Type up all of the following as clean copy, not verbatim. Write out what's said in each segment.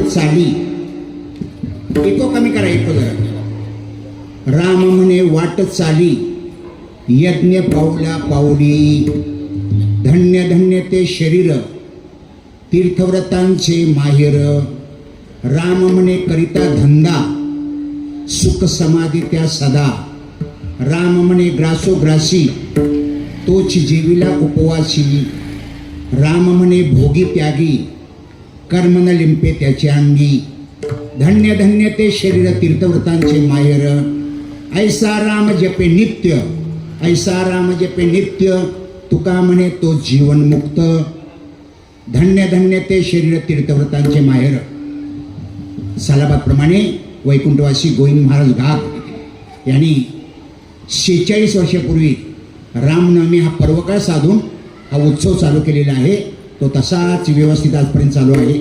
चाली एको कमी करा एको जरा. राम म्हणे वाट चाली यज्ञ पाऊला पाऊली, धन्य धन्य ते शरीर तीर्थव्रतांचे माहेर. राम म्हणे करिता धंदा सुख समाधी त्या सदा. राम म्हणे ग्रासोग्रासी तोच जीविला उपवासी. राम म्हणे भोगी त्यागी कर्म न लिंपे त्याच्या अंगी. धन्य धन्य ते शरीर तीर्थव्रतांचे माहेर. ऐसा राम जपे नित्य, ऐसा राम जपे नित्य, तुका म्हणे तो जीवन मुक्त. धन्य धन्य ते शरीर तीर्थव्रतांचे माहेर. सालाबादप्रमाणे वैकुंठवासी गोविंद महाराज घाट यांनी 46 वर्षापूर्वी रामनवमी हा पर्वकाळ साधून हा उत्सव चालू केलेला आहे. तो तसाच व्यवस्थित आजपर्यंत चालू आहे.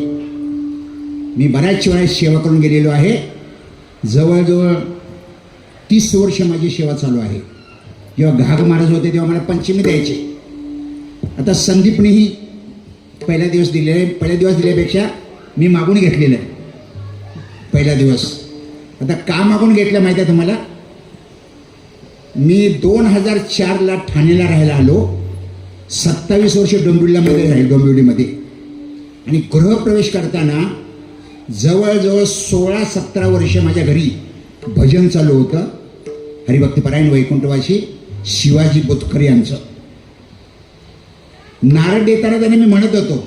मी बऱ्याच वेळा सेवा करून गेलेलो आहे. जवळजवळ 30 वर्ष माझी सेवा चालू आहे. जेव्हा घाग महाराज होते तेव्हा मला पंचमी द्यायचे. आता संदीपनेही पहिला दिवस दिले. पहिल्या दिवस दिल्यापेक्षा मी मागून घेतलेलं आहे पहिला दिवस. आता का मागून घेतलं माहिती आहे तुम्हाला? मी 2004ला ठाण्याला राहायला आलो. 27 वर्ष डोंबिवलीमध्ये राहील, डोंबिवलीमध्ये. आणि गृहप्रवेश करताना जवळजवळ 16-17 वर्ष माझ्या घरी भजन चालू होतं. हरिभक्तीपरायण वैकुंठवासी शिवाजी बोतकर यांचं. नारळ देताना त्याने मी म्हणत होतो,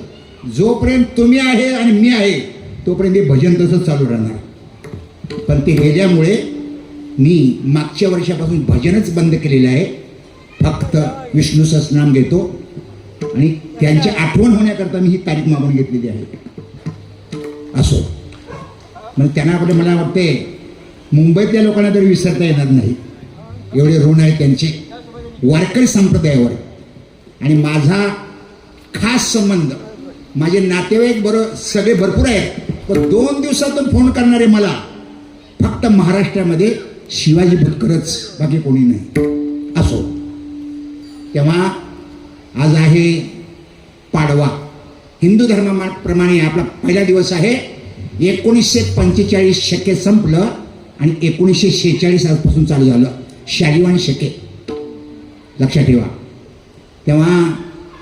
जोपर्यंत तुम्ही आहे आणि मी आहे तोपर्यंत हे भजन तसंच चालू राहणार. पण ते गेल्यामुळे मी मागच्या वर्षापासून भजनच बंद केलेलं आहे. फक्त विष्णू सहस्रनाम घेतो आणि त्यांची आठवण होण्याकरता मी ही तारीख मागून घेतलेली आहे. असो, म्हणजे त्यांना आपले मला वाटते मुंबईतल्या लोकांना तरी विसरता येणार नाही, एवढे ऋण आहे त्यांचे वारकरी संप्रदायावर. आणि माझा खास संबंध, माझे नातेवाईक सगळे भरपूर आहेत, पण 2 दिवसातून फोन करणारे मला फक्त महाराष्ट्रामध्ये शिवाजी भटकरच, बाकी कोणी नाही. असो, तेव्हा आज आहे पाडवा. हिंदू धर्माप्रमाणे आपला पहिला दिवस आहे. 1945 शके संपलं आणि 1946 आजपासून चालू झालं शालिवान शके, लक्षात ठेवा. तेव्हा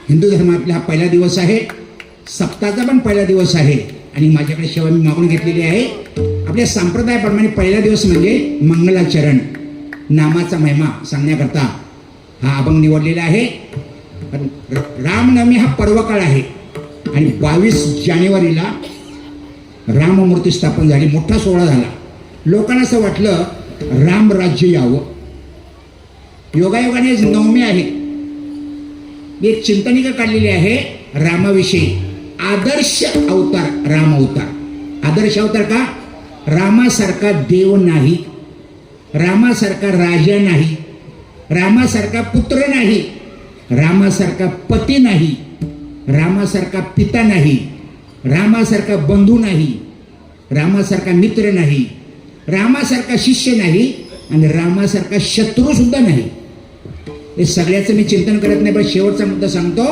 हिंदू धर्मातला हा पहिला दिवस आहे. सप्ताहाचा पण पहिला दिवस आहे. आणि माझ्याकडे सेवा मी मागून घेतलेली आहे. आपल्या संप्रदायाप्रमाणे पहिला दिवस म्हणजे मंगलाचरण, नामाचा महिमा सांगण्याकरता हा अभंग निवडलेला आहे. रामनवमी हा पर्वकाळ आहे आणि 22 जानेवारीला राममूर्ती स्थापन झाली. मोठा सोहळा झाला. लोकांना असं वाटलं रामराज्य यावं. योगायोगाने नवमी आहे. एक चिंतनिका काढलेली आहे रामाविषयी. आदर्श अवतार राम अवतार. आदर्श अवतार का? रामासारखा देव नाही, रामासारखा राजा नाही, रामासारखा पुत्र नाही, रामासारखा पती नाही, रामासारखा पिता नाही, रामासारखा बंधू नाही, रामासारखा मित्र नाही, रामासारखा शिष्य नाही आणि रामासारखा शत्रू सुद्धा नाही. हे सगळ्याचं मी चिंतन करत नाही, पण शेवटचा मुद्दा सांगतो.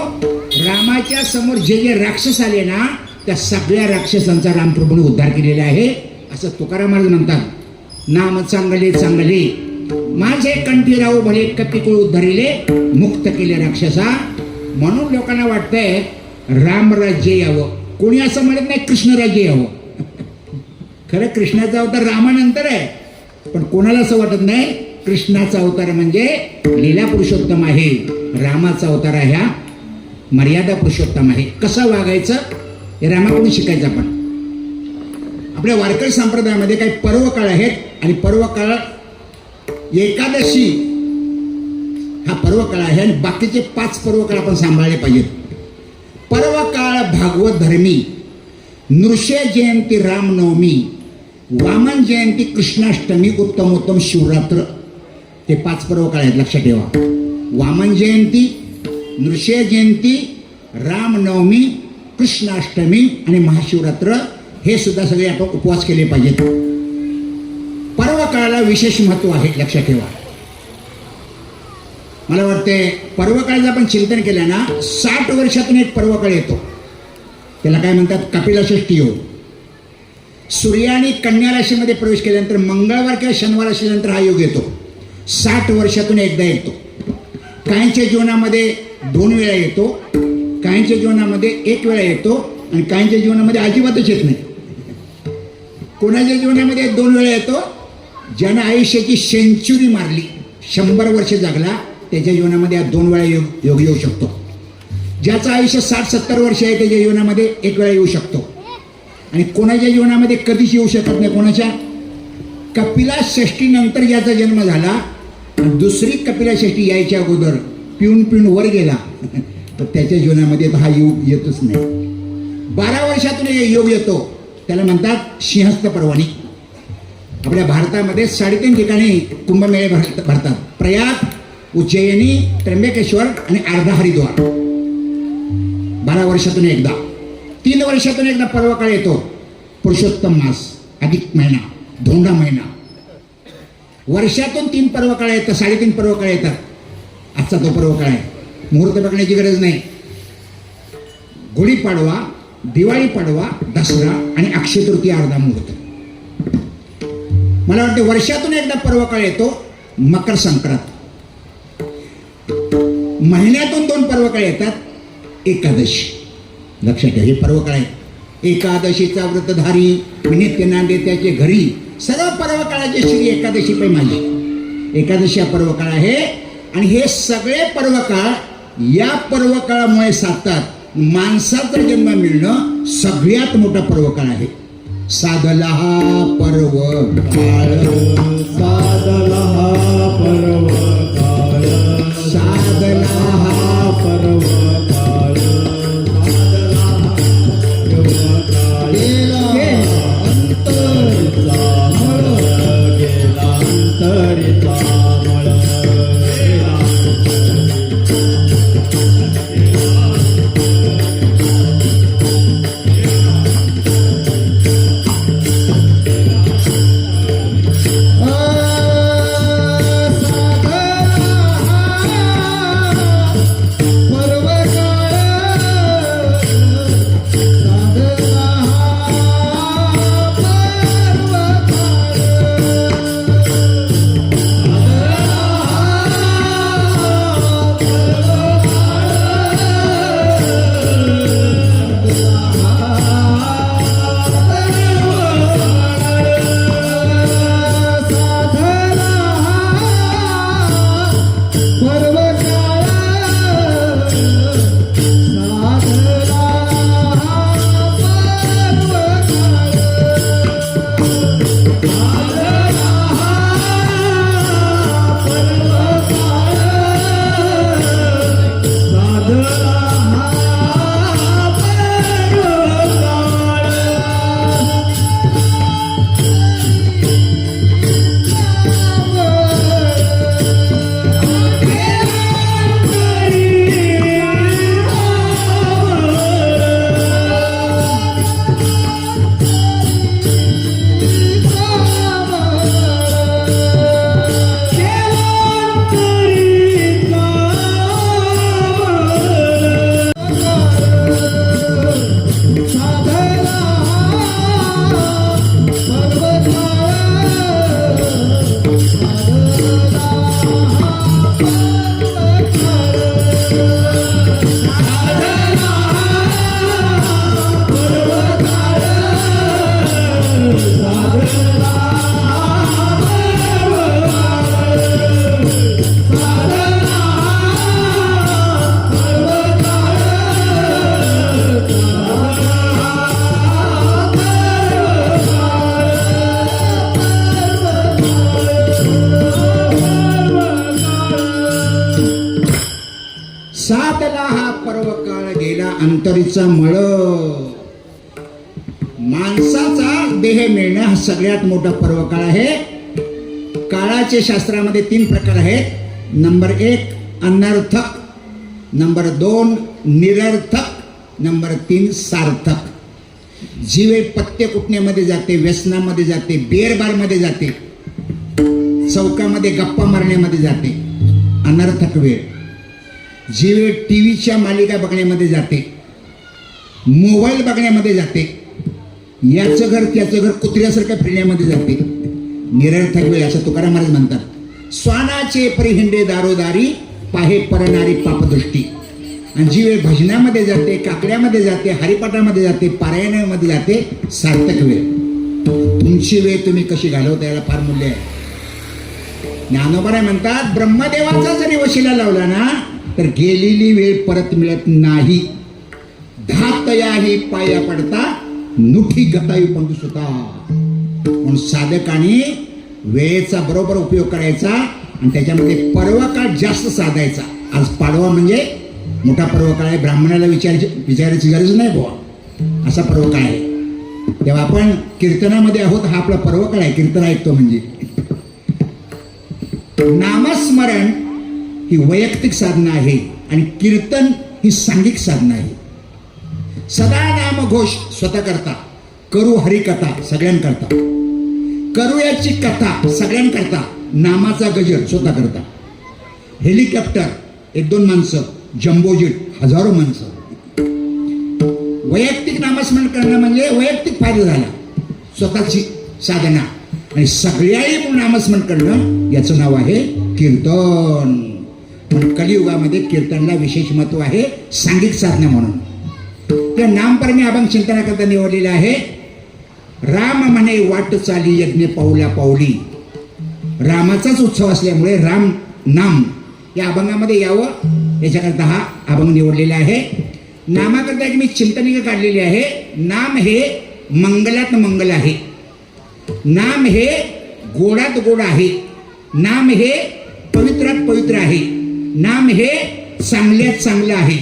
रामाच्या समोर जे जे राक्षस आले ना, त्या सगळ्या राक्षसांचा रामप्रभूने उद्धार केलेला आहे. असं तुकाराम महाराज म्हणतात. नाम चांगले चांगले माझे कंठी राहू भले, कपिकुळ उद्धारिले, मुक्त केले राक्षसा. म्हणून लोकांना वाटतंय रामराज्य यावं. कोणी असं म्हणत नाही कृष्णराज्य यावं. खरं कृष्णाचा अवतार रामानंतर आहे, पण कोणाला असं वाटत नाही कृष्णाचा अवतार म्हणजे लीला पुरुषोत्तम आहे, रामाचा अवतार आहे हा मर्यादा पुरुषोत्तम आहे. कसं वागायचं हे रामाकडून शिकायचं. आपण आपल्या वारकरी संप्रदायामध्ये काही पर्व काळ आहेत आणि पर्व काळ एकादशी हा पर्व काळ आहे आणि बाकीचे 5 पर्व काळ आपण सांभाळले पाहिजेत. पर्व काळ भागवत धर्मी, नृषे जयंती रामनवमी, वामन जयंती कृष्णाष्टमी, उत्तमोत्तम शिवरात्र, हे 5 पर्व काळ आहेत. लक्षात ठेवा. वामन जयंती, नृषे जयंती, रामनवमी, कृष्णाष्टमी आणि महाशिवरात्र हे सुद्धा सगळे आपण उपवास केले पाहिजेत. पर्व काळाला विशेष महत्व आहे. लक्षात ठेवा. मला वाटते पर्व काळाचं आपण चिंतन केलं ना, 60 वर्षातून एक पर्व काळ येतो. त्याला काय म्हणतात कपिलषष्ठी योग. सूर्याने कन्या राशीमध्ये प्रवेश केल्यानंतर मंगळवार किंवा शनिवार असल्यानंतर हा योग येतो. 60 वर्षातून एकदा येतो. काहींच्या जीवनामध्ये 2 वेळा येतो, काहींच्या जीवनामध्ये 1 वेळा येतो आणि काहींच्या जीवनामध्ये अजिबातच येत नाही. कोणाच्या जीवनामध्ये 2 वेळा येतो? ज्यानं आयुष्याची सेंचुरी मारली, 100 वर्ष जगला, त्याच्या जीवनामध्ये 2 वेळा योग येऊ शकतो. ज्याचं आयुष्य 60-70 वर्ष आहे त्याच्या जीवनामध्ये 1 वेळा येऊ शकतो. आणि कोणाच्या जीवनामध्ये कधीच येऊ शकत नाही. कोणाच्या? कपिला षष्ठी नंतर ज्याचा जन्म झाला, दुसरी कपिला षष्ठी यायच्या अगोदर पिऊन पिऊन वर गेला, तर त्याच्या जीवनामध्ये हा योग येतच नाही. 12 वर्षातून योग येतो, त्याला म्हणतात सिंहस्थ पर्वणी. आपल्या भारतामध्ये 3.5 ठिकाणी कुंभमेळे भरतात. प्रयाग, उज्जैनी, त्र्यंबकेश्वर आणि अर्धा हरिद्वार. 12 वर्षातून एकदा. 3 वर्षातून एकदा पर्व काळ येतो. पुरुषोत्तम मास, अधिक महिना, धोंडा महिना. वर्षातून 3 पर्व काळ येतात, 3.5 पर्व काळ येतात. आजचा तो पर्व काळ आहे. मुहूर्त बघण्याची गरज नाही. गुढीपाडवा, दिवाळी पाडवा, दसरा आणि अक्षय तृतीया अर्धा मुहूर्त. मला वाटतं वर्षातून एकदा पर्व काळ येतो, मकर संक्रांत. महिन्यातून 2 पर्व काळ येतात, एकादशी. लक्षात घ्या, हे पर्व काळ आहे. एकादशीचा व्रतधारी नित्य नांदे त्याचे घरी. सर्व पर्व काळाची श्री एकादशी पण माझी. एकादशी हा पर्व काळ आहे आणि हे सगळे पर्व काळ या पर्व काळामुळे साधतात. माणसाचा जन्म मिळणं सगळ्यात मोठा पर्व काळ आहे. साधला हा पर्व काळ, साधला हा पर्व काळ, साधला हा पर्व काळ, साधला हा पर्व काळ. गेला अंतरीचा मळ, गेला अंतरीचा मळ, गेला साधला साधला हा पर्व काळ गेला अंतरीचा मळ. माणसाचा देह मिळणं हा सगळ्यात मोठा पर्व काळ आहे. काळाचे शास्त्रामध्ये 3 प्रकार आहेत. नंबर 1 अनर्थक, नंबर 2 निरर्थक, नंबर 3 सार्थक. जी वेळ पत्ते कुटण्यामध्ये जाते, व्यसनामध्ये जाते, बिअर बारमध्ये जाते, चौकामध्ये गप्पा मारण्यामध्ये जाते, अनर्थक वेळ. जी वेळ टीव्हीच्या मालिका बघण्यामध्ये जाते, मोबाईल बघण्यामध्ये जाते, याचं घर त्याचं घर कुत्र्यासारखं फिरण्यामध्ये जाते, निरर्थक वेळ असं तुकाराम महाराज म्हणतात. स्वानाचे परिहिंडे दारोदारी पाहे परणारी पापदृष्टी. आणि जी वेळ भजनामध्ये जाते, काकड्यामध्ये जाते, हरिपाठामध्ये जाते, पारायणामध्ये जाते, सार्थक वेळ. तुमची वेळ तुम्ही कशी घालवता याला फार मूल्य आहे. ज्ञानोबा म्हणतात ब्रह्मदेवाचा जरी वशिला लावला ना तर गेलेली वेळ परत मिळत नाही. धातयाही पाया पडता नुठी गतायू पंडू सुता. म्हणून साधकाने वेळेचा बरोबर उपयोग करायचा आणि त्याच्यामध्ये पर्व काळ जास्त साधायचा. आज पाडवा म्हणजे मोठा पर्व काळ आहे, ब्राह्मणाला विचारायची गरज नाही बुवा, असा पर्व काळ आहे. तेव्हा आपण कीर्तनामध्ये आहोत, हा आपला पर्व काळ आहे. कीर्तन ऐकतो म्हणजे नामस्मरण ही वैयक्तिक साधना आहे आणि कीर्तन ही सांघिक साधना आहे. सदा नामघोष स्वतः करता, करू हरिकथा सगळ्यांकरता, करू याची कथा सगळ्यांकरता, नामाचा गजर स्वतः करता. हेलिकॉप्टर 1-2 माणसं, जम्बोजेट हजारो माणसं. वैयक्तिक नामस्मरण करणं म्हणजे वैयक्तिक फायदा झाला, स्वतःची साधना. आणि सगळ्याही नामस्मरण करणं याचं नाव आहे कीर्तन. पण कलियुगामध्ये कीर्तनला विशेष महत्व आहे सांघिक साधना म्हणून. त्या नामपर मी अभंग चिंतनाकरता निवडलेला आहे. राम म्हणे वाट चाली यज्ञ पाऊला पाऊली. रामाचाच उत्सव असल्यामुळे राम नाम या अभंगामध्ये यावं याच्याकरता हा अभंग निवडलेला आहे. नामाकरता एक मी चिंतनिका काढलेली आहे. नाम हे मंगलात मंगल आहे, नाम हे गोडात गोड आहे, नाम हे पवित्रात पवित्र आहे, नाम हे चांगल्यात चांगलं आहे,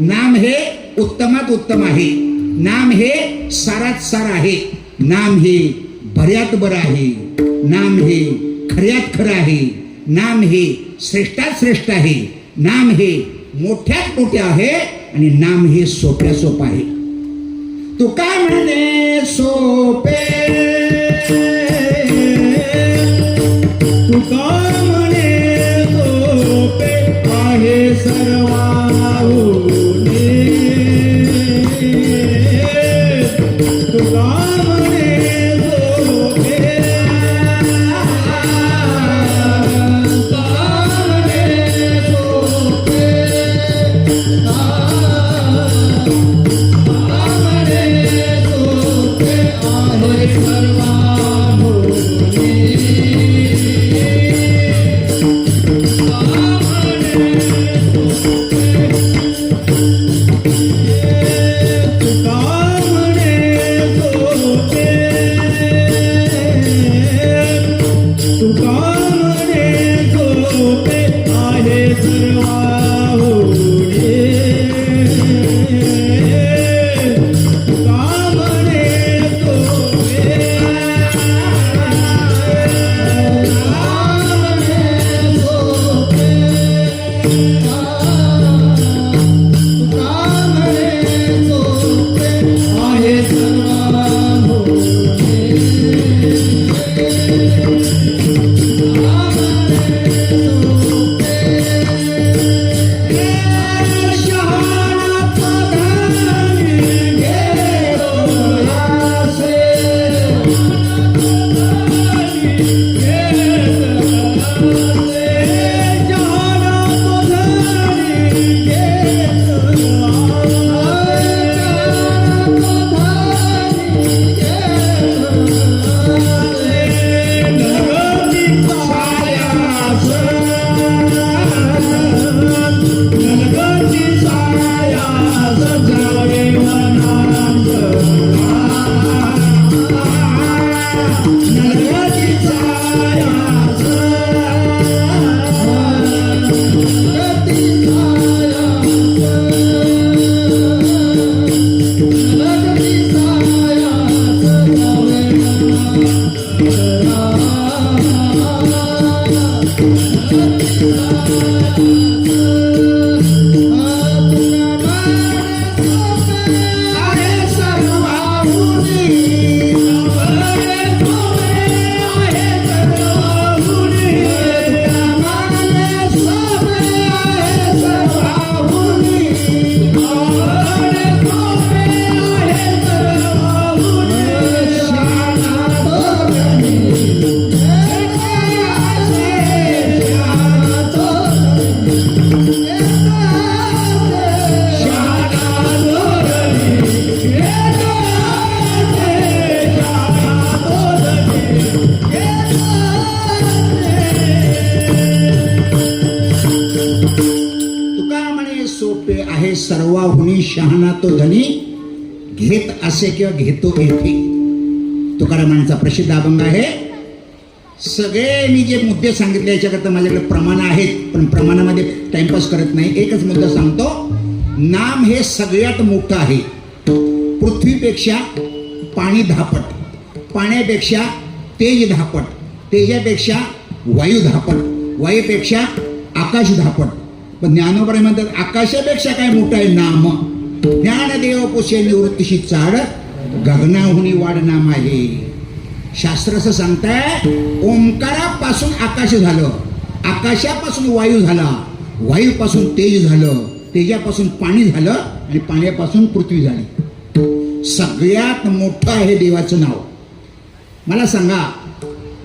नाम हे उत्तमात उत्तम आहे, नाम हे सारात सार आहे, नाम हे बऱ्यात बरं आहे, नाम हे खऱ्यात खरं आहे, नाम हे श्रेष्ठात श्रेष्ठ आहे, नाम हे मोठ्यात मोठे आहे आणि नाम हे सोप्या सोप आहे. तू काय म्हणे सोपे, तू काय म्हणे सोपे आहे सर्वाहुनी. तू काय म्हणे सोपे, आहे सर्वाहुनी शहाणा तो धनी, घेत असे किंवा घेतो येथे. तुकारामांचा प्रसिद्ध अभंग आहे. सगळे मी जे मुद्दे सांगितले याच्याकरता माझ्याकडे प्रमाण आहेत, पण प्रमाणामध्ये टाइमपास करत नाही. एकच मुद्दा सांगतो, नाम हे सगळ्यात मोठं आहे. पृथ्वीपेक्षा पाणी 10 पट, पाण्यापेक्षा तेज 10 पट, तेजापेक्षा वायू 10 पट, वायूपेक्षा आकाश 10 पट. पण ज्ञानोबराय म्हणतात आकाशापेक्षा काय मोठं आहे नाम. ज्ञानदेव पुसे निवृत्तीशी चाड, गगनाहुनी वाढ नाम आहे. शास्त्र असं सांगताय, ओंकारापासून आकाश झालं, आकाशापासून वायू झाला, वायूपासून तेज झालं, तेजापासून पाणी झालं आणि पाण्यापासून पृथ्वी झाली. सगळ्यात मोठं आहे देवाचं नाव. मला सांगा,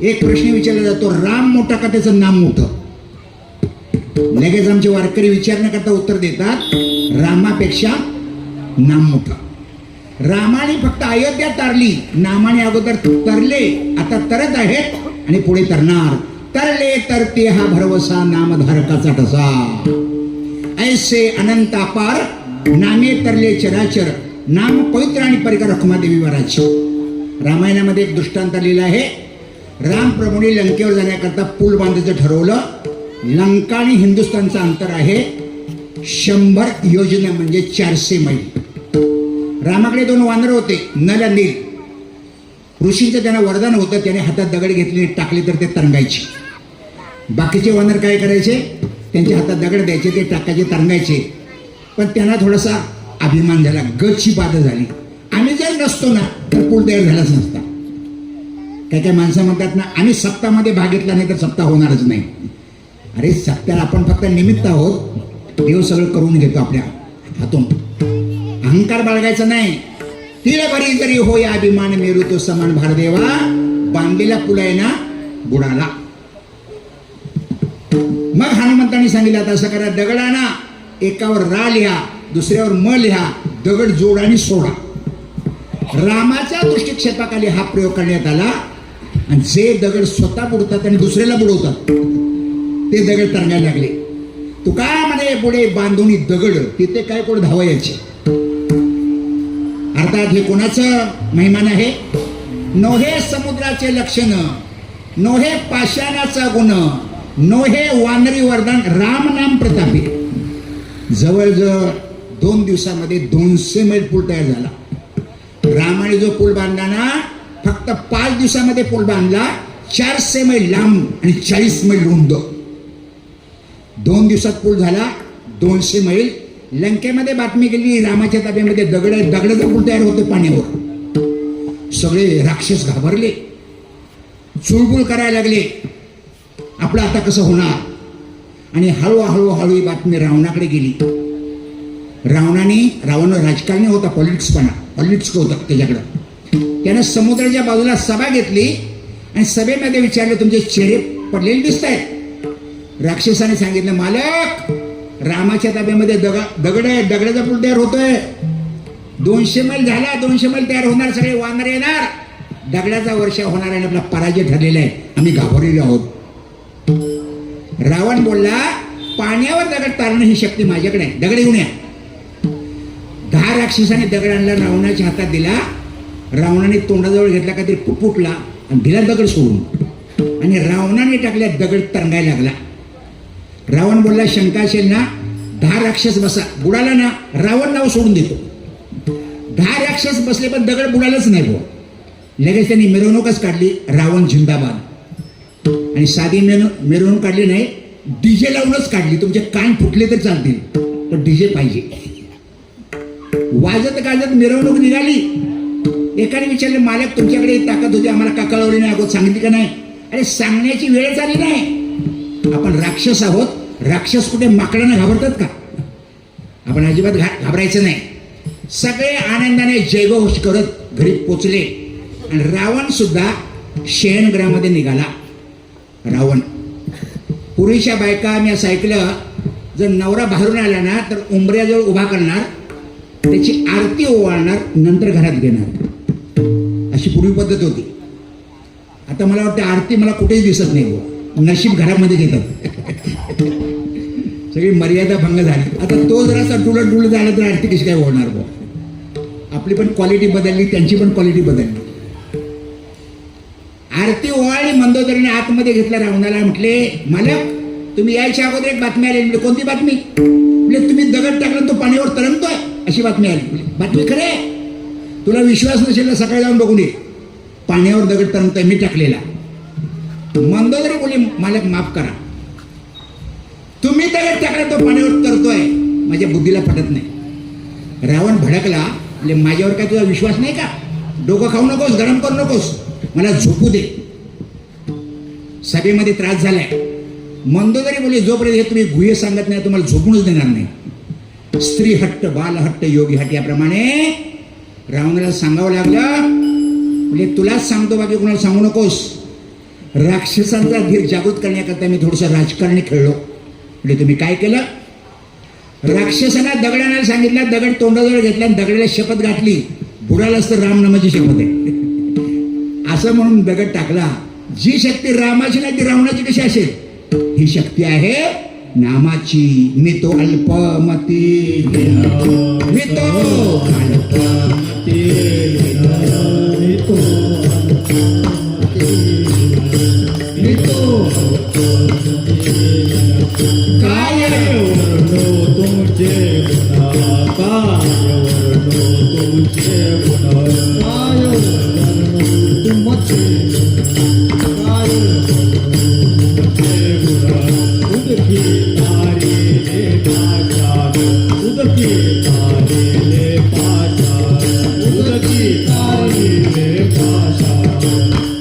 एक प्रश्न विचारला जातो, राम मोठा का त्याचं नाम मोठं? लगेच आमचे वारकरी विचारण्याकरता उत्तर देतात, रामापेक्षा नाम मोठं. रामाने फक्त अयोध्या तारली, नामाने अगोदर तरले, आता तरत आहेत आणि पुढे तरणार. तरले तरते हा भरवसा, नामधारकाचा ठसा. ऐसे अनंत अपार, नामे तरले चराचर, नाम पवित्र आणि परिकर रखुमादेवी वराची. रामायणामध्ये एक दृष्टांत लिहिला आहे. रामप्रभूंनी लंकेवर जाण्याकरता पूल बांधायचं ठरवलं. लंका आणि हिंदुस्थानचं अंतर आहे 100 योजना, म्हणजे 400 मैल. रामाकडे 2 वानर होते, नल आणि नील. ऋषींचं त्यांना वरदान होतं, त्याने हातात दगड घेतले, टाकले तर ते तरंगायचे. बाकीचे वानर काय करायचे, त्यांच्या हातात दगड द्यायचे, ते टाकायचे, तरंगायचे. पण त्यांना थोडासा अभिमान झाला, गतची बाधा झाली. आम्ही जर नसतो ना तर पूल तयार झालाच नसता. काय काय माणसं म्हणतात ना, आम्ही सप्ताहामध्ये भाग घेतला नाही तर सप्ताह होणारच नाही. अरे सत्याला आपण फक्त निमित्त आहोत, देव सगळं करून घेतो आपल्या हातून. अहंकार बाळगायचा नाही. तिळ भरी जरी होय अभिमान, मेरू तो समान भारदेवा, बांधलेला पुल आहे ना बुडाला. मग हनुमंतांनी सांगितलं, आता असं करा, दगडाना एकावर रा लिहा, दुसऱ्यावर म लिहा, दगड जोड आणि सोडा. रामाच्या दृष्टिक्षेपाखाली हा प्रयोग करण्यात आला. आणि जे दगड स्वतः बुडतात आणि दुसऱ्याला बुडवतात ते दगड तरंगायला लागले. तुका म्हणे पुढे बांधून दगड, तिथे काय कोण धावायचे. अर्थात हे कोणाचं महिमान आहे? नोहे समुद्राचे लक्षण, नोहे पाषाणाचा गुण, नोहे वानरी वरदान, राम नाम प्रतापी. जवळजवळ 2 दिवसामध्ये 200 मैल पूल तयार झाला. रामाने जो पूल बांधला ना, फक्त 5 दिवसामध्ये पूल बांधला. 400 मैल लांब आणि 40 मैल रुंद. 2 दिवसात पूल झाला, 200 मैल. लंकेमध्ये बातमी गेली, रामाच्या ताब्यामध्ये दगड आहे, दगडाचा पूल तयार होते पाण्यावर. सगळे राक्षस घाबरले, चुळबुळ करायला लागले, आपलं आता कसं होणार. आणि हळूहळू ही बातमी रावणाकडे गेली. रावण राजकारणी होता, पॉलिटिक्स होता त्याच्याकडं. त्यानं समुद्राच्या बाजूला सभा घेतली आणि सभेमध्ये विचारले, तुमचे चेहरे पडलेले दिसत आहेत. राक्षसाने सांगितलं, मालक रामाच्या ताब्यामध्ये दगड आहे, दगडाचा पूल तयार होतोय. 200 मैल झाला, 200 मैल तयार होणार, सगळे वानर येणार, दगडाचा वर्षा होणार आणि आपला पराजय ठरलेला आहे, आम्ही घाबरलेलो आहोत. रावण बोलला, पाण्यावर दगड तारणं ही शक्ती माझ्याकडे आहे, दगड घेऊन या. 10 राक्षसाने दगड आणला, रावणाच्या हातात दिला. रावणाने तोंडाजवळ घेतला, काहीतरी पुटपुटला आणि दिला दगड सोडून. आणि रावणाने टाकल्या, दगड तरंगायला लागला. रावण बोलला, शंका असेल ना, 10 राक्षस बसा, बुडाला ना रावण नाव सोडून देतो. 10 राक्षस बसले पण दगड बुडालाच नाही बुवा. लगेच त्यांनी मिरवणूकच काढली, रावण जिंदाबाद. आणि साधी मिरवणूक काढली नाही, डीजे लावूनच काढली. तुमचे कान फुटले तर चालतील, पण डीजे पाहिजे. वाजत गाजत मिरवणूक निघाली. एकाने विचारले, मालक तुमच्याकडे ताकद होती, आम्हाला का कळवली नाही, अगोदर सांगितली का नाही? अरे सांगण्याची वेळ झाली नाही. आपण राक्षस आहोत. राक्षस कुठे माकडांना घाबरतात का? आपण अजिबात घाबरायचं नाही. सगळे आनंदाने जयघोष करत घरी पोचले. आणि रावण सुद्धा शयनगृहामध्ये निघाला. रावण, पूर्वीच्या बायका मी असं ऐकलं, जर नवरा बाहेरून आला ना तर उंबऱ्याजवळ उभा करणार, त्याची आरती ओवाळणार, नंतर घरात घेणार. अशी पूर्वी पद्धत होती. आता मला वाटतं आरती मला कुठेही दिसत नाही बुवा, नशीब घरामध्ये घेतात. सगळी मर्यादा भंग झाली. आता तो जरासा डुलत झाला तर आरती कशी काय होणार बुवा? आपली पण क्वालिटी बदलली, त्यांची पण क्वालिटी बदलली. आरती ओवाळली, मंदोदरीने आतमध्ये घेतला रावणाला. म्हटले मालक, तुम्ही यायच्या अगोदर एक बातमी आली. म्हणजे कोणती बातमी? म्हणजे तुम्ही दगड टाकला तो पाण्यावर तरंगतोय, अशी बातमी आली. बातमी खरे, तुला विश्वास नसेल तर सकाळी जाऊन बघून ये, पाण्यावर दगड तरंगतोय, मी टाकलेला. मंदोदरी बोली, मालक माफ करा, तुम्ही दगड टाकला तो पाण्यावर तरतोय, माझ्या बुद्धीला पटत नाही. रावण भडकला. म्हणजे माझ्यावर काय तुझा विश्वास नाही का? डोकं खाऊ नकोस, गरम करू नकोस, मला झोपू दे. सभेमध्ये त्रास झालाय. मंदोदरी बोलली, जोपर्यंत हे तुम्ही गुह्य सांगत नाही तुम्हाला झोपूनच देणार नाही. स्त्री हट्ट, बाल हट्ट, योगी हट्ट याप्रमाणे रावणाला सांगावं लागलं. म्हणजे तुलाच सांगतो, बाकी कुणाला सांगू नकोस. राक्षसांचा धीर जागृत करण्याकरता मी थोडंसं राजकारणी खेळलो. म्हणजे तुम्ही काय केलं? राक्षसांना दगड आणायला सांगितलं, दगड तोंडाजवळ घेतला आणि दगडाला शपथ घातली, बुडालाच तर राम नामाची शपथ आहे असं म्हणून दगड टाकला. जी शक्ती रामाची नाही ती रावणाची कशी असेल? ही शक्ती आहे नामाची. मी तो अल्पमती, मी तो अल्पमती, मी तो काय वर्णो तुमचे गुण, काय वर्णो तुमचे गुण, काय वर्णो तुमचे, काय तुमचे गुण. उदकी तारेले पाषाण, उदकी तारेले पाषाण, उदकी तारेले पाषाण,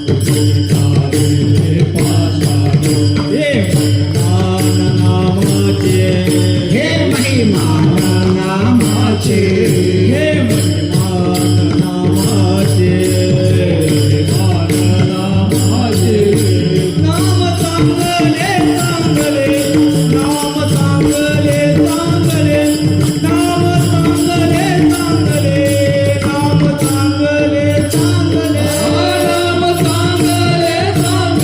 उदकी तारेले पाषाण. हे महिमान नामाचे, हे महिमान नामाचे, हे महिमान नामाचे, महिमान नामाचे. नाम चांगले चांगले, नाम चांगले चांगले, नाम चांगले चांगले, नाम चांगले चांगले, नाम चांगले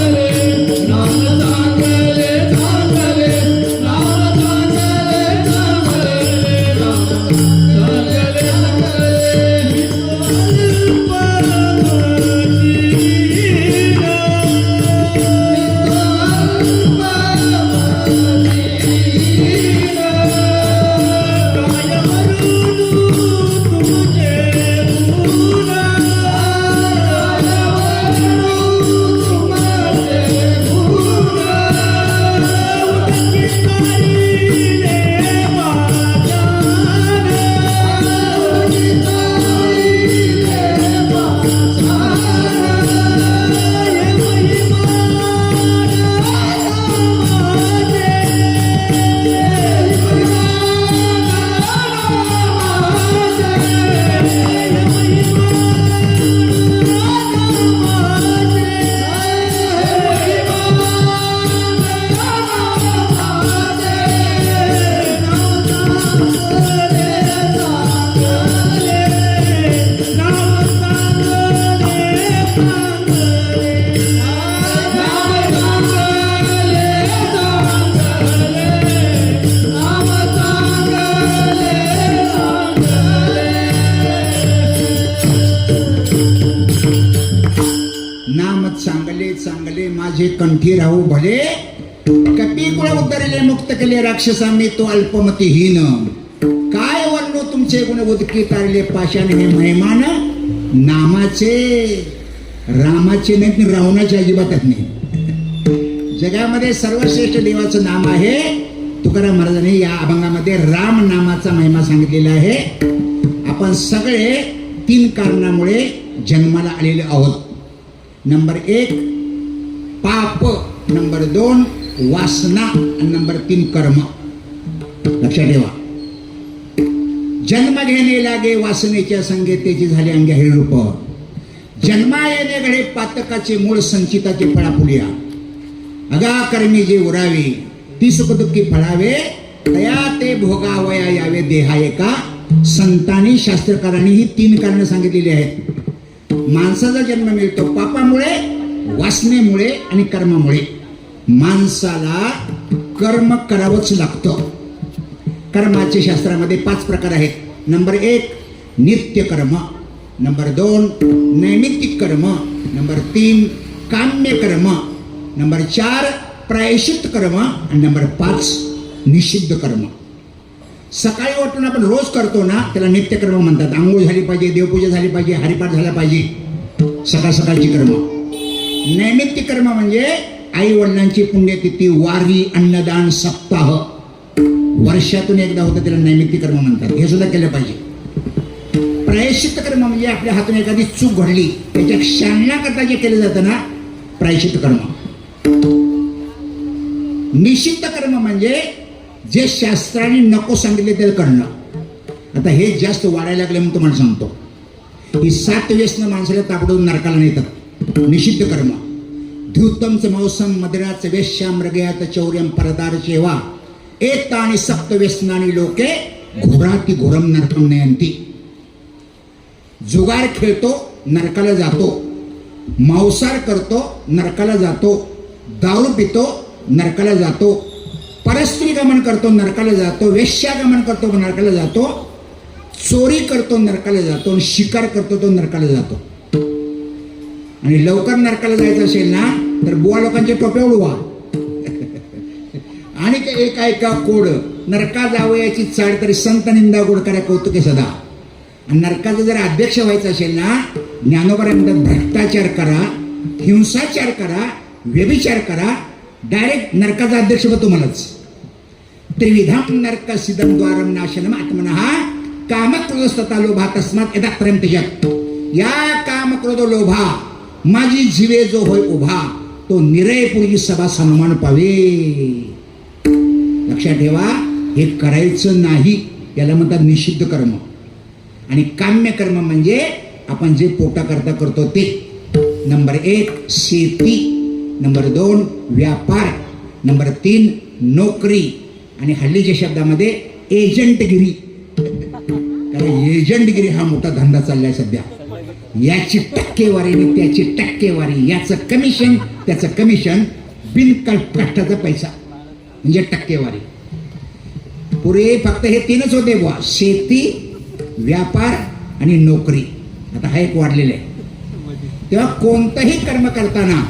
चांगले, नाम चांगले चांगले, नाम चांगले चांगले, नाम नाम चांगले चांगले माझे कंठी राहू भले. कपी कुळ उद्धरले मुक्त केले राक्षसा मी तो अल्पमतीहीन. काय वर्णो तुमचे गुण उदकी तारले पाषाण. हे महिमान नामाचे, रामाचे नाही, रावणाचे अजिबातच नाही. जगामध्ये सर्वश्रेष्ठ देवाचं नाम आहे. तुकाराम महाराजांनी या अभंगामध्ये राम नामाचा महिमा सांगितलेला आहे. आपण सगळे 3 कारणामुळे जन्माला आलेले आहोत. नंबर 1 पाप, नंबर 2 वासना आणि नंबर 3 कर्म. लक्षात ठेवा. जन्म घेणे लागे वासनेच्या संगीतेची झाले अंगे रूप. जन्मा येणे घडे पातकाचे मूळ संचिताचे फळाफुलिया. अगा कर्मी जे उरावे ती सुखदुःखी फळावे. तया ते भोगावया यावे देहा एका. संतांनी शास्त्रकारांनी ही 3 कारणं सांगितलेली आहेत. माणसाचा जन्म मिळतो पापामुळे, वासनेमुळे आणि कर्मामुळे. माणसाला कर्म करावंच लागतं. कर्माचे शास्त्रामध्ये 5 प्रकार आहेत. नंबर 1 नित्यकर्म, नंबर 2 नैमित्तिक कर्म, नंबर 3 काम्य कर्म, नंबर 4 प्रायश्चित्त कर्म आणि नंबर 5 निषिद्ध कर्म. सकाळी उठून आपण रोज करतो ना, त्याला नित्यकर्म म्हणतात. आंघोळ झाली पाहिजे, देवपूजा झाली पाहिजे, हरिपाठ झाला पाहिजे, सकाळ सकाळची कर्म. नैमित्तिक कर्म म्हणजे आई वडिलांची पुण्यतिथी, वारी, अन्नदान, सप्ताह वर्षातून एकदा होतं, त्याला नैमित्तिक कर्म म्हणतात. हे सुद्धा केलं पाहिजे. प्रायश्चित्त कर्म म्हणजे आपल्या हातून एखादी चूक घडली त्याच्या क्षालनाकरता जे केलं जातं ना, प्रायश्चित्त कर्म. निषिद्ध कर्म म्हणजे जे शास्त्राने नको सांगितले ते करणं. आता हे जास्त वाढायला लागले म्हणून तुम्हाला सांगतो. ही 7 व्यसनं माणसाला ताबडतोब नरकाला नेतात. निषिद्ध कर्म ध्युतमच मौसम मदिराच वेश्या मृगयात चौर्यम परदार चेवा एतानि सप्त व्यसनानी लोके घोराती घोरम नरकम नयंती. जुगार खेळतो नरकाला जातो, मांसाहार करतो नरकाला जातो, दारू पितो नरकाला जातो, परस्त्री गमन करतो नरकाला जातो, वेश्यागमन करतो नरकाला जातो, चोरी करतो नरकाला जातो, आणि शिकार करतो तो नरकाला जातो. आणि लवकर नरकाला जायचं असेल ना तर बुवा लोकांच्या टोप्या उडवा. आणि ते एका कोड नरका जावयाची चाड तरी संत निंदा गोड करा कौतुके सदा. आणि नरकाचं जर अध्यक्ष व्हायचं असेल ना, ज्ञानोबा म्हणतात भ्रष्टाचार करा, हिंसाचार करा, व्यभिचार करा, डायरेक्ट नरकाचा अध्यक्ष होतो तुम्हालाच. त्रिविधम नरक सिद्धम द्वारम नाशनम आत्मनः कामक्रोधस्तथा लोभा तस्मात् यदा त्रयम त्यजत. या कामक्रोध लोभा माझी जीवे जो होय उभा, तो निरयपूर्वी सभा सन्मान पावे. लक्षात ठेवा, हे करायचं नाही, याला म्हणतात निषिद्ध कर्म. आणि काम्य कर्म म्हणजे आपण जे पोटा करता करतो ते. नंबर 1 शेती, नंबर 2 व्यापार, नंबर 3 नोकरी, आणि हल्लीच्या शब्दामध्ये एजंटगिरी. कारण एजंटगिरी हा मोठा धंदा चाललाय सध्या. याची टक्केवारी आणि त्याची टक्केवारी, याचं कमिशन त्याचं कमिशन, बिनकष्टाचा पैसा म्हणजे टक्केवारी. पूर्वी फक्त हे 3च होते बुवा, शेती, व्यापार आणि नोकरी. आता हा एक वाढलेला आहे. तेव्हा कोणतंही कर्म करताना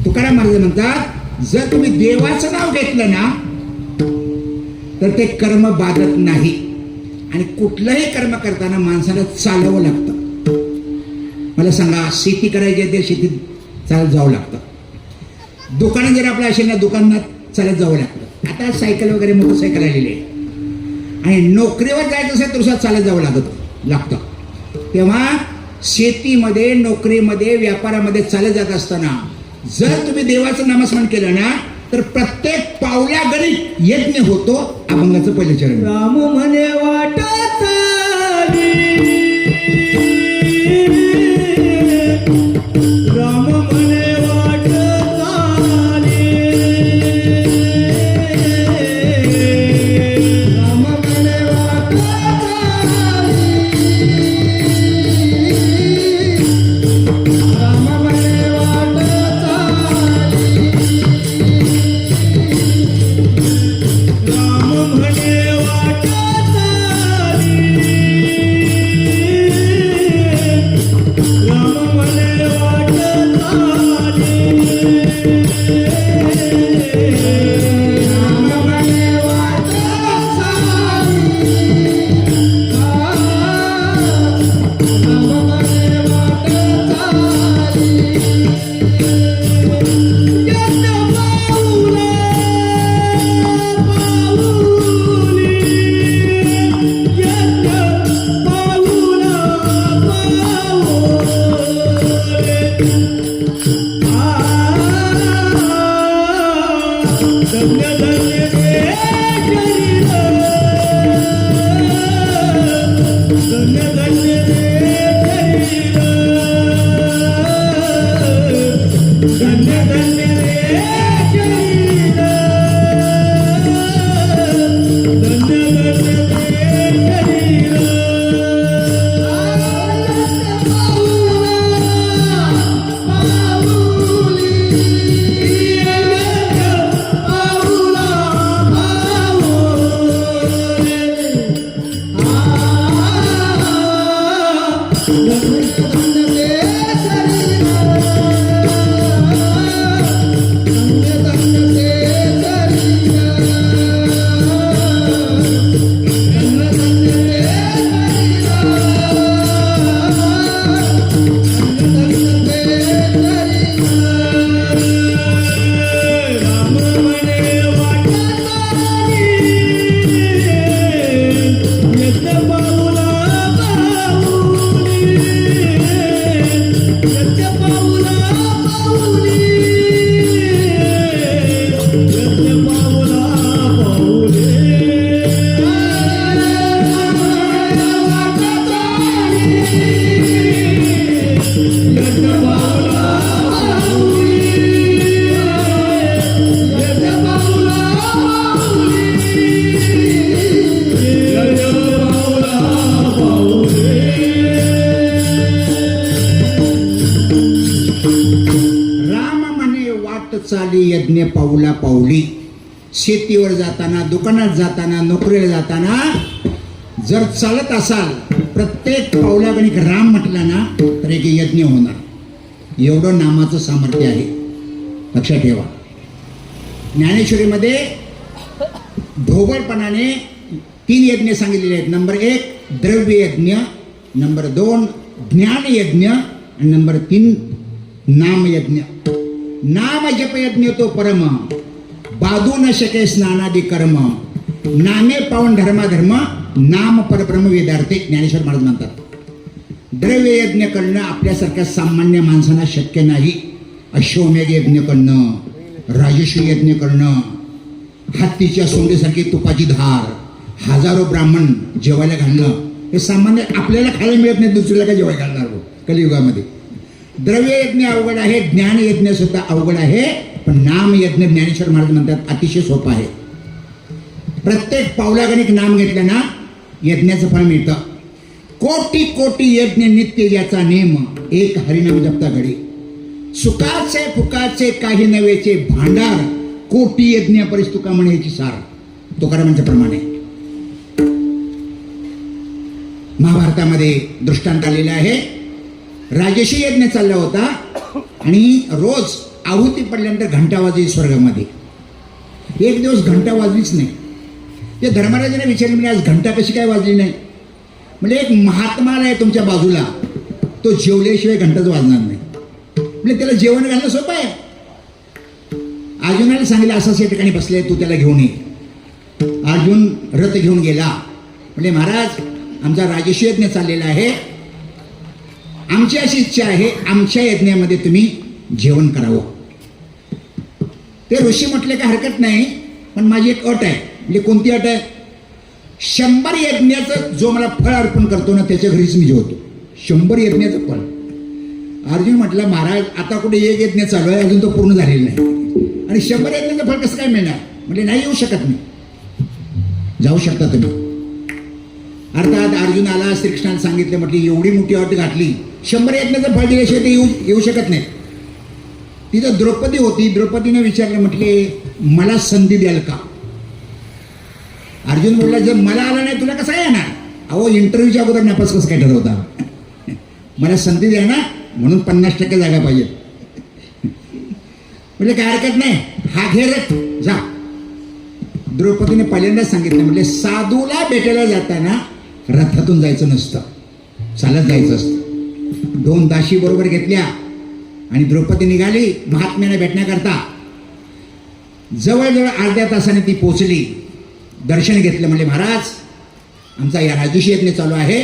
तुकाराम महाराज म्हणतात, जर तुम्ही देवाचं नाव घेतलं ना तर ते कर्म बाधत नाही. आणि कुठलंही कर्म करताना माणसाला चालवं लागतं. मला सांगा, शेती करायची आहे ते शेतीत चालत जावं लागतं. दुकान जर आपलं असेल ना, दुकानात चालत जावं लागतं. आता सायकल वगैरे मोटरसायकल आलेली आहे. आणि नोकरीवर जायचं असेल तर चालत जावं लागतं. तेव्हा शेतीमध्ये, नोकरीमध्ये, व्यापारामध्ये चालत जात असताना जर तुम्ही देवाचं नामस्मरण केलं ना तर प्रत्येक पावल्या गणित यज्ञ होतो. अभंगाचं पहिलं चरण. राम म्हणे वाट चाली, राम म्हणे वाट चाली, राम म्हणे वाट चाली, राम म्हणे वाट चाली, राम म्हणे वाट चाली. यज्ञ पाऊला पाऊली. शेतीवर जाताना, दुकानात जाताना, नोकरीला जाताना जर चालत असाल, प्रत्येक पावलागणिक राम म्हटला ना तर एक यज्ञ होणार. एवढं नामाचं सामर्थ्य आहे, लक्षात ठेवा. ज्ञानेश्वरीमध्ये ढोबळपणाने 3 यज्ञ सांगितलेले आहेत. नंबर 1 द्रव्य यज्ञ, नंबर 2 ज्ञान यज्ञ आणि नंबर 3 नाम यज्ञ. नाम जप यज्ञ तो परम, बाधू न शके स्नानादी कर्म, नामे पावन धर्माधर्म, नाम परब्रह्म वेदार्थे. ज्ञानेश्वर महाराज म्हणतात द्रव्य यज्ञ करणं आपल्यासारख्या सामान्य माणसांना शक्य नाही. अश्वमेध यज्ञ करणं, राजश्री यज्ञ करणं, हत्तीच्या सोंडेसारखी तुपाची धार, हजारो ब्राह्मण जेवायला घालणं, हे सामान्य आपल्याला खायला मिळत नाही, दुसऱ्याला काय जेवायला घालणार हो कलियुगामध्ये. द्रव्य यज्ञ अवघड आहे, ज्ञान यज्ञ सुद्धा अवघड आहे, पण नाम यज्ञ ज्ञानेश्वर महाराज म्हणतात अतिशय सोपं आहे. प्रत्येक पावलागणिक नाम घेतलं ना यज्ञाचं फळ मिळतं. कोटी कोटी यज्ञ नित्य याचा नेम, एक हरिनाम जपता घडी. सुखाचे फुकाचे काही नव्हेचे भांडार, कोटी यज्ञ परिस्तुका म्हणण्याची सार. तुकारामांच्या प्रमाणे महाभारतामध्ये दृष्टांत आलेला आहे. राजशी यज्ञ चालला होता आणि रोज आहुती पडल्यानंतर घंटा वाजली स्वर्गामध्ये. एक दिवस घंटा वाजलीच नाही. ते धर्मराजाने विचारले, म्हणजे आज घंटा कशी काय वाजली नाही? म्हणजे एक महात्मा आहे तुमच्या बाजूला, तो जेवल्याशिवाय घंटाच वाजणार नाही. म्हणजे त्याला जेवण घालणं सोपं आहे. अर्जुनाला सांगितलं असं या ठिकाणी बसले, तू त्याला घेऊन ये. अर्जुन रथ घेऊन गेला. म्हणजे महाराज आमचा राजशी यज्ञ चाललेला आहे, आमची अशी इच्छा आहे आमच्या यज्ञामध्ये तुम्ही जेवण करावं. ते ऋषी म्हटले काय हरकत नाही, पण माझी एक अट आहे. म्हणजे कोणती अट आहे? 100 यज्ञाचं जो मला फळ अर्पण करतो ना त्याच्या घरीच मी जेवतो. 100 यज्ञाचं फळ. अर्जुन म्हटलं महाराज आता कुठे एक यज्ञ चालू आहे, अजून तो पूर्ण झालेला नाही, आणि 100 यज्ञाचं फळ कसं काय मिळणार? म्हणजे नाही येऊ शकत मी. जाऊ शकता तुम्ही. अर्थात अर्जुनाला श्रीकृष्णाला सांगितलं, म्हटली एवढी मोठी अट घातली, 100 यज्ञाचं फळ दिल्याशिवाय ते येऊ शकत नाही. तिथं द्रौपदी होती. द्रौपदीने विचारले, म्हटले मला संधी द्याल का? अर्जुन बोलला जर मला आला नाही तुला कसं येणार? अहो इंटरव्ह्यूच्या अगोदर नापास कसं काय ठरवता? मला संधी द्या ना, म्हणून 50% जागा पाहिजे. म्हणजे काय हरकत नाही, हा घे रथ जा. द्रौपदीने पहिल्यांदाच सांगितलं, म्हणजे साधूला भेटायला जाताना रथातून जायचं नसतं, चालत जायचं असतं. 2 दाशी बरोबर घेतल्या आणि द्रौपदी निघाली महात्म्याने भेटण्याकरता. जवळजवळ अर्ध्या तासाने ती पोचली. दर्शन घेतलं. म्हणजे महाराज आमचा या राजशी यज्ञ चालू आहे,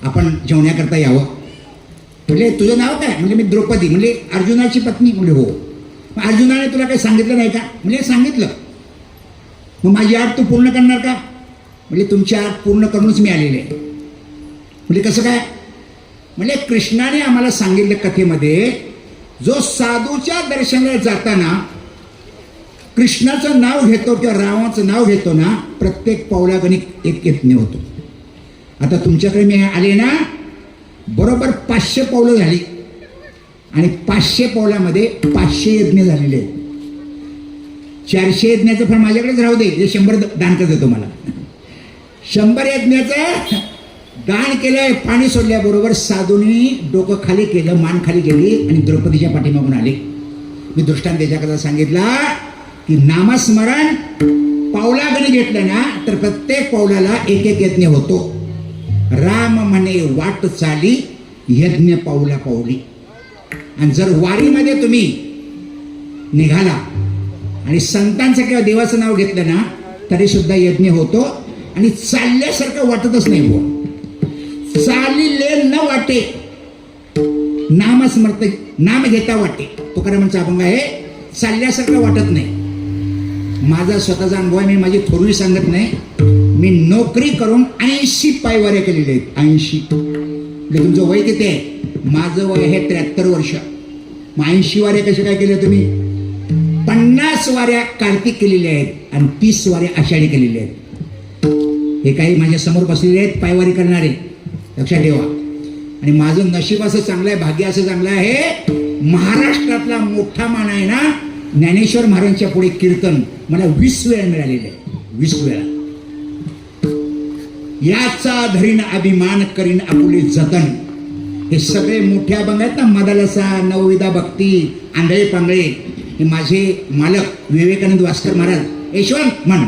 आपण जेवण्याकरता यावं. म्हणजे तुझं नाव काय? म्हणजे मी द्रौपदी. म्हणजे अर्जुनाची पत्नी. म्हणजे हो. अर्जुनाने तुला काही सांगितलं नाही का? म्हणजे सांगितलं. मग माझी आठ तू पूर्ण करणार का? म्हणजे तुमची आठ पूर्ण करूनच मी आलेले आहे. म्हणजे कसं काय? म्हणजे कृष्णाने आम्हाला सांगितलं कथेमध्ये, जो साधूच्या दर्शनाला जाताना कृष्णाचं नाव घेतो किंवा रामाचं नाव घेतो ना, प्रत्येक पावलागणिक एक यज्ञ होतो. आता तुमच्याकडे मी आले ना, बरोबर 500 पावलं झाली आणि 500 पावलामध्ये 500 यज्ञ झालेले आहेत. 400 यज्ञाचं फळ माझ्याकडेच राहू दे, हे 100 दान कर देतो मला. 100 यज्ञाचं दान केलंय. पाणी सोडल्याबरोबर साधूंनी डोकं खाली केलं, मान खाली केली आणि द्रौपदीच्या पाठीमागून आले. मी दृष्टांत त्याच्याकरता सांगितला की नामस्मरण पावलागणी घेतलं ना तर प्रत्येक पावलाला एक एक यज्ञ होतो. राम म्हणे वाट चाली, यज्ञ पाऊला पाऊली. आणि जर वारीमध्ये तुम्ही निघाला आणि संतांचं किंवा देवाचं नाव घेतलं ना तरी सुद्धा यज्ञ होतो. आणि चालल्यासारखं वाटतच नाही. हो, चालिले न वाटे, नामस्मृत नाम घेता वाटे. तुकारामांचा अभंग आहे, चालल्यासारखं वाटत नाही. माझा स्वतःचा अनुभव आहे, मी माझी थोरवी सांगत नाही. मी नोकरी करून 80 पायवाऱ्या केलेल्या आहेत. 80. म्हणजे तुमचं वय किती आहे? माझं वय आहे 73 वर्ष. मग 80 वाऱ्या कशा काय केल्या तुम्ही? 50 वाऱ्या कार्तिक केलेल्या आहेत आणि 30 वाऱ्या आषाढी केलेल्या आहेत. हे काही माझ्या समोर बसलेले आहेत पायवारी करणारे, लक्षात ठेवा. आणि माझं नशीब असं चांगलं आहे, भाग्य असं चांगलं आहे, महाराष्ट्रातला मोठा मान आहे ना ज्ञानेश्वर महाराजांच्या पुढे कीर्तन मला 20 वेळा मिळालेलं आहे, 20 वेळा. याचा धरीन अभिमान करीन आपुले जतन. हे सगळे मोठे अभंग आहेत ना, मदालसा, नवविधा भक्ती, आंधळे पांगळे, हे माझे मालक विवेकानंद वास्कर महाराज यशवंत म्हण.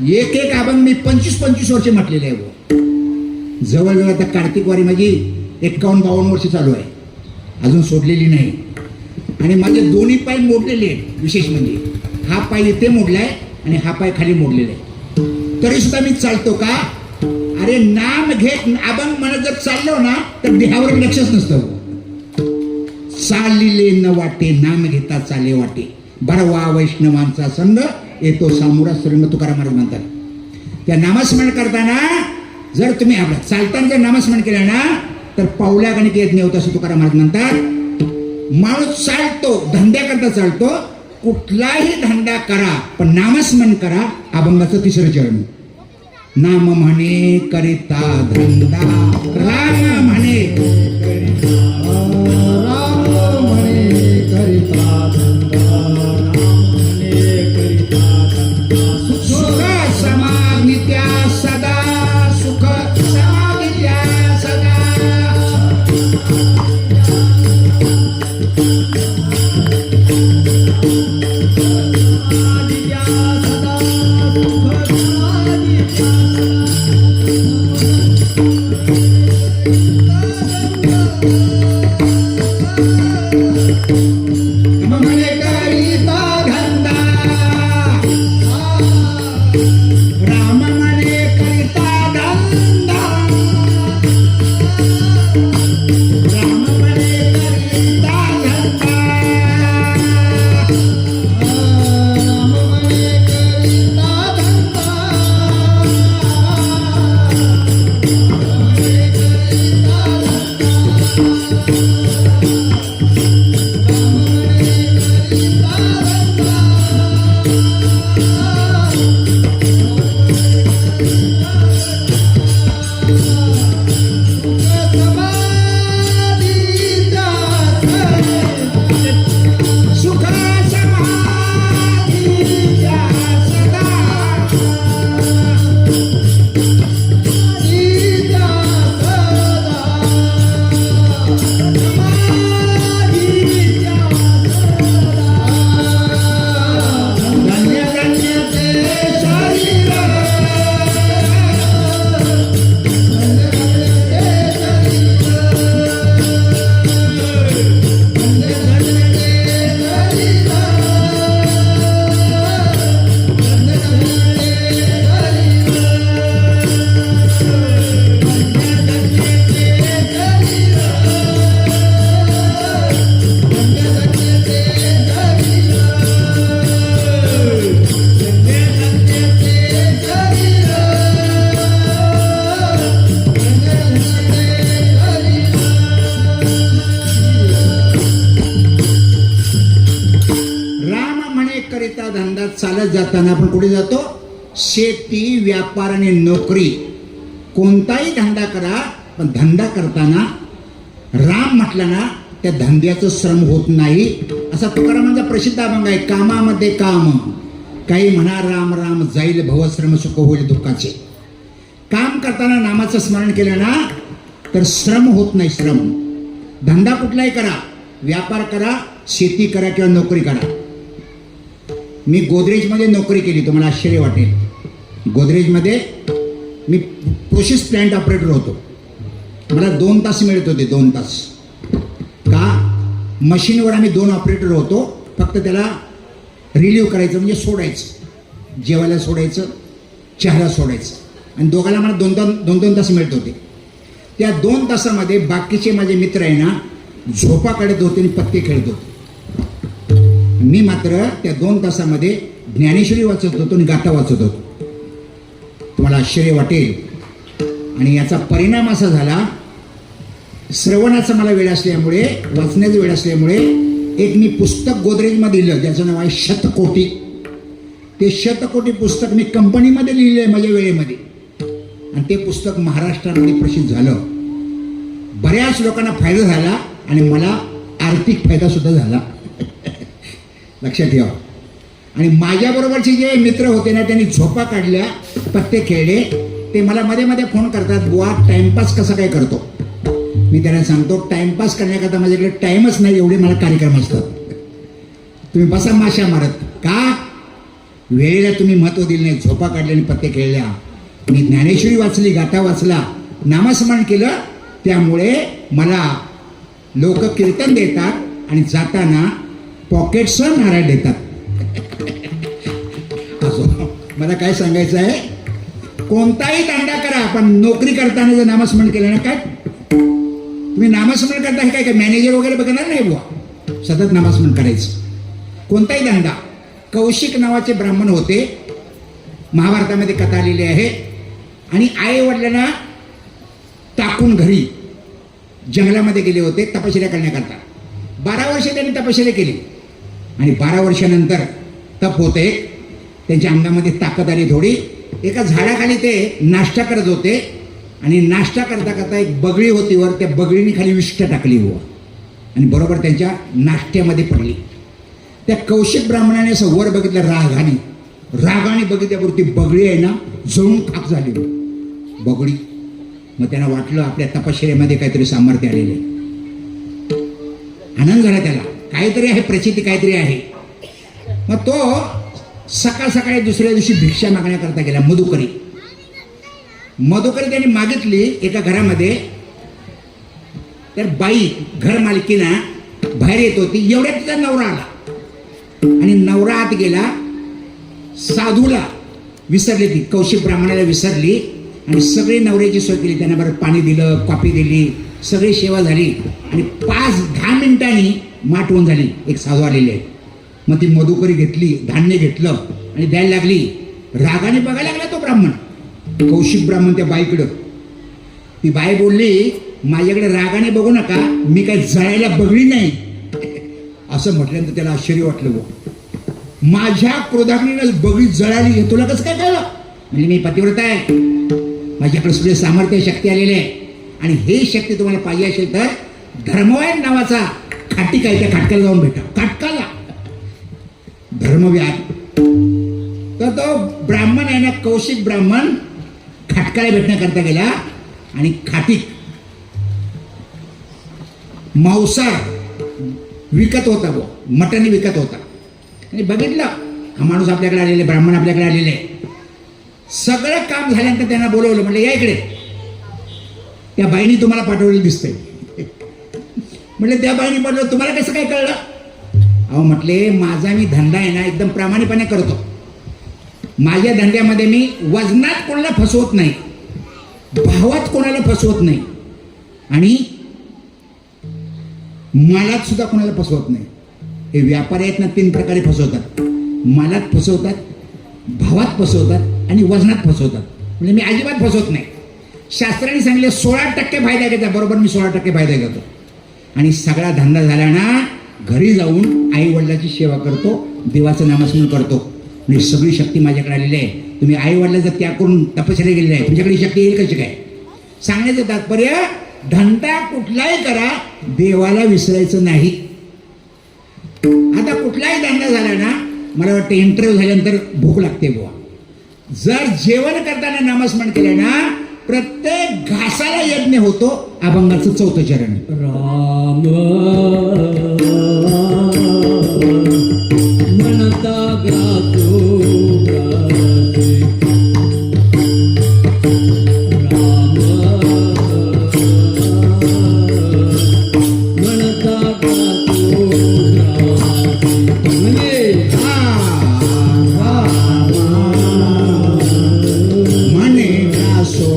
एक एक अभंग मी 25-25 वर्ष म्हटलेले आहे. जवळजवळ आता कार्तिक वारी माझी 51-52 वर्ष चालू आहे, अजून सोडलेली नाही. आणि माझे दोन्ही पाय मोडलेले आहेत. विशेष म्हणजे हा पाय इथे मोडलाय आणि हा पाय खाली मोडलेला आहे, तरी सुद्धा मी चालतो का? अरे नाम घेत अभंग म्हणत जर चाललो ना तर देहावर लक्षच नसतं. चालले न वाटे नाम घेता चाले वाटे, बरवा वैष्णवांचा संघ येतो सामुरा श्रीमंत तुकाराम महाराज म्हणतात. त्या नामस्मरण करताना जर तुम्ही आपलं चालताना जर नामस्मरण केलं ना तर पावल्या गणित येत नाही होत असं तुकाराम महाराज म्हणतात. माणूस चालतो, धंद्याकरता चालतो, कुठलाही धंदा करा पण नामस्मरण करा. अभंगाचं 3रं चरण. नाम म्हणे करिता धंदा, राम म्हणे राम म्हणे करिता धंदा, राम म्हणे करिता धंदा. सुख समाधित्या सदा, सुख समाधित्या सदा. आदित्या सदा, सुख समाधित्या म्हणे करिता धंदा, राम म्हणे करिता धंदा, राम म्हणे करिता धंदा. राम म्हणे करिता धंदा, सुख समाधित्या सदा. धन्य धन्य ते शरीर, राम म्हणे करिता धंदा. चालत जाताना आपण कुठे जातो? शेती, व्यापार आणि नोकरी. कोणताही धंदा करा पण धंदा करताना राम म्हटलं ना त्या धंद्याचं श्रम होत नाही. असा तुकारामांचा प्रसिद्ध अभंग आहे, कामामध्ये काम. काही म्हणा राम राम, जाईल भवश्रम सुख होईल दुःखाचे. काम करताना नामाचं स्मरण केलं ना तर श्रम होत नाही. श्रम धंदा कुठलाही करा, व्यापार करा, शेती करा किंवा नोकरी करा. मी गोदरेजमध्ये नोकरी केली, तुम्हाला आश्चर्य वाटेल. गोदरेजमध्ये मी प्रोसेस प्लांट ऑपरेटर होतो. मला 2 तास मिळत होते, 2 तास. का? मशीनवर आम्ही 2 ऑपरेटर होतो. फक्त त्याला रिलीव्ह करायचं म्हणजे सोडायचं, जेवायला सोडायचं, चहाला सोडायचं. आणि दोघांना मला 2-2 तास मिळत होते. त्या 2 तासामध्ये बाकीचे माझे मित्र आहे ना झोपा काढत होते आणि पत्ते खेळत होते. मी मात्र त्या 2 तासामध्ये ज्ञानेश्वरी वाचत होतो आणि गाथा वाचत होतो. तुम्हाला आश्चर्य वाटेल. आणि याचा परिणाम असा झाला, श्रवणाचा मला वेळ असल्यामुळे, वाचण्याचा वेळ असल्यामुळे एक मी पुस्तक गोदरेजमध्ये लिहिलं ज्याचं नाव आहे शतकोटी. ते शतकोटी पुस्तक मी कंपनीमध्ये लिहिलं आहे माझ्या वेळेमध्ये. आणि ते पुस्तक महाराष्ट्रामध्ये प्रसिद्ध झालं. बऱ्याच लोकांना फायदा झाला आणि मला आर्थिक फायदा सुद्धा झाला. लक्षात ठेवा. आणि माझ्याबरोबरचे जे मित्र होते ना त्यांनी झोपा काढल्या, पत्ते खेळले. ते मला मध्ये मध्ये फोन करतात, बुवा टाइमपास कसा काय करतो. मी त्यांना सांगतो, टाइमपास करण्याकरता माझ्याकडे टाइमच नाही, एवढे मला कार्यक्रम असतात. तुम्ही बसा माशा मारत का, वेळेला तुम्ही महत्व दिलं नाही, झोपा काढल्या आणि पत्ते खेळल्या. मी ज्ञानेश्वरी वाचली, गाथा वाचला, नामस्मरण केलं, त्यामुळे मला लोक कीर्तन देतात आणि जाताना पॉकेटचं नारळ देतात. असो, मला काय सांगायचं आहे, कोणताही धंदा करा पण नोकरी करताना जर नामस्मरण केलं ना, काय तुम्ही नामस्मरण करता हे काय मॅनेजर वगैरे बघणार नाही बुवा, सतत नामस्मरण करायचं. कोणताही धंदा. कौशिक नावाचे ब्राह्मण होते, महाभारतामध्ये कथा आलेली आहे. आणि आई वडिलांना टाकून घरी जंगलामध्ये गेले होते तपश्चर्या करण्याकरता. 12 वर्ष त्यांनी तपश्चर्या केली आणि 12 वर्षानंतर तप होते, त्यांच्या अंगामध्ये ताकद आली थोडी. एका झाडाखाली ते नाश्ता करत होते आणि नाश्ता करता करता एक बगळी होती वर, त्या बगळीने खाली विष्ट टाकली हो आणि बरोबर त्यांच्या नाश्त्यामध्ये पडली. त्या कौशिक ब्राह्मणाने असं वर बघितलं रागाने बघितल्यावर ती बगळी आहे ना जळून खाक झाली बगळी. मग त्यांना वाटलं आपल्या तपश्चर्यामध्ये काहीतरी सामर्थ्य आलेले, आनंद झाला त्याला, काहीतरी आहे, प्रचिती काहीतरी आहे. मग तो सकाळ सकाळी दुसऱ्या दिवशी भिक्षा मागण्याकरता गेला. मधुकरी त्यांनी मागितली एका घरामध्ये. तर बाई घर मालकीना बाहेर येत होती, एवढ्यात तिचा नवरा आला आणि नवरा आत गेला. साधूला विसरली, ती कौशिक ब्राह्मणाला विसरली आणि सगळी नवऱ्याची सोय केली. त्यांना बरं पाणी दिलं, कॉफी दिली, सगळी सेवा झाली आणि 5-10 मिनिटांनी माठवून झाली. एक साधू आलेले आहे. मग ती मधुकरी घेतली, धान्य घेतलं आणि द्यायला लागली. रागाने बघायला लागला तो ब्राह्मण, कौशिक ब्राह्मण त्या बाईकडं. ती बाई बोलली, माझ्याकडे रागाने बघू नका, मी काय जळायला बघली नाही. असं म्हटल्यानंतर त्याला आश्चर्य वाटलं, माझ्या क्रोधाग्नीनं बगळी जळाली हे तुला कसं काय कळलं. म्हणजे मी पतिव्रता आहे, माझ्याकडे सगळे सामर्थ्य शक्ती आलेले आहे आणि हे शक्ती तुम्हाला पाहिजे असेल तर धर्मव्याध नावाचा खाटीक आहे, त्या खाटकाला जाऊन भेटा. खाटकाला धर्मव्याध. तर तो ब्राह्मण आहे ना, कौशिक ब्राह्मण खाटकाला भेटण्याकरता गेला आणि खाटीक मांसार विकत होता, मटणी विकत होता. आणि बघितलं हा माणूस आपल्याकडे आलेले, ब्राह्मण आपल्याकडे आलेले, सगळं काम झाल्यानंतर त्यांना बोलवलं. म्हटलं या इकडे, त्या बाईनी तुम्हाला पाठवलेलं दिसतंय. म्हटलं त्या बाईनी पाठवलं, तुम्हाला कसं काय कळलं. अहो म्हटले, माझा मी धंदा आहे ना एकदम प्रामाणिकपणे करतो. माझ्या धंद्यामध्ये मी वजनात कोणाला फसवत नाही, भावात कोणाला फसवत नाही आणि मालात सुद्धा कोणाला फसवत नाही. हे व्यापारी आहेत ना 3 प्रकारे फसवतात. मालात फसवतात, भावात फसवतात आणि वजनात फसवतात. म्हणजे मी अजिबात फसवत नाही. शास्त्राने सांगितले 16% फायदा घ्यायचा, बरोबर मी 16% फायदा घेतो. आणि सगळा धंदा झाला ना, घरी जाऊन आई वडिलाची सेवा करतो, देवाचं नामस्मरण करतो. म्हणजे सगळी शक्ती माझ्याकडे आलेली आहे. तुम्ही आई वडिलाचा त्याग करून तपश्चर्या गेलेली आहे, तुमच्याकडे शक्ती येईल कशी काय. सांगण्याचं तात्पर्य, धंदा कुठलाही करा, देवाला विसरायचं नाही. आता कुठलाही धंदा झाला ना, मला वाटतं इंटरव्ह्यू झाल्यानंतर भूक लागते बुवा. जर जेवण करताना नामस्मरण केलं ना, प्रत्येक घासाला यज्ञ होतो. अभंगाचं 4थं चरण. राम म्हणता गातो गाते, राम म्हणता गातो गाते. म्हणजे म्हणे गासो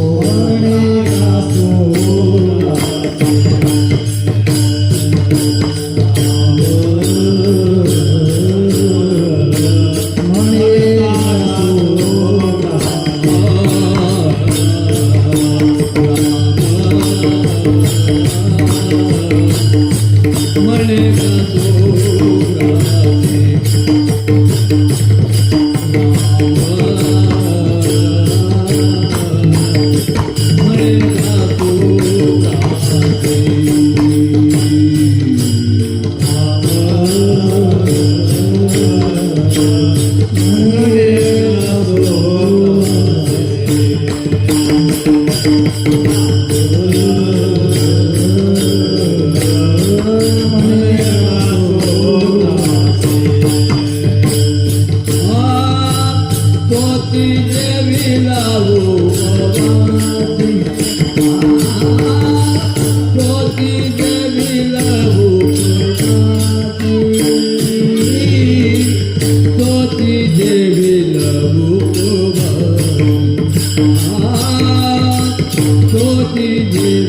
ज्योती देवी लहू ज्योती देवी लहू ज्योती देवी